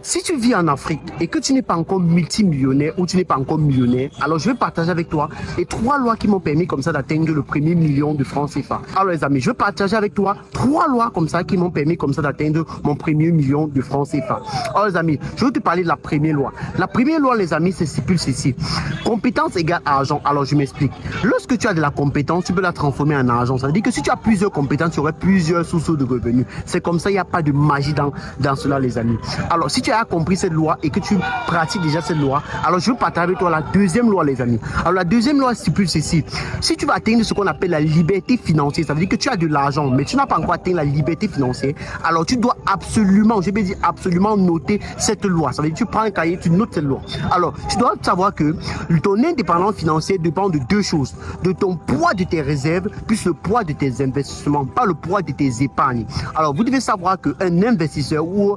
Si tu vis en Afrique et que tu n'es pas encore multimillionnaire ou tu n'es pas encore millionnaire, alors je vais partager avec toi les 3 lois qui m'ont permis comme ça d'atteindre le premier million de francs CFA. Alors les amis, je vais partager avec toi 3 lois comme ça qui m'ont permis comme ça d'atteindre mon premier million de francs CFA. Alors les amis, je vais te parler de la première loi. La première loi les amis, c'est stipule ceci. Compétence égale argent. Alors je m'explique. Lorsque tu as de la compétence, tu peux la transformer en argent. Ça veut dire que si tu as plusieurs compétences, tu aurais plusieurs sources de revenus. C'est comme ça, il n'y a pas de magie dans cela les amis. Alors si tu as compris cette loi et que tu pratiques déjà cette loi, alors je veux partager avec toi la deuxième loi les amis. Alors la deuxième loi stipule ceci. Si tu vas atteindre ce qu'on appelle la liberté financière, ça veut dire que tu as de l'argent mais tu n'as pas encore atteint la liberté financière, alors tu dois absolument, je vais dire absolument noter cette loi. Ça veut dire que tu prends un cahier, tu notes cette loi. Alors tu dois savoir que ton indépendance financière dépend de 2 choses, de ton poids de tes réserves plus le poids de tes investissements, pas le poids de tes épargnes. Alors vous devez savoir qu'un investisseur ou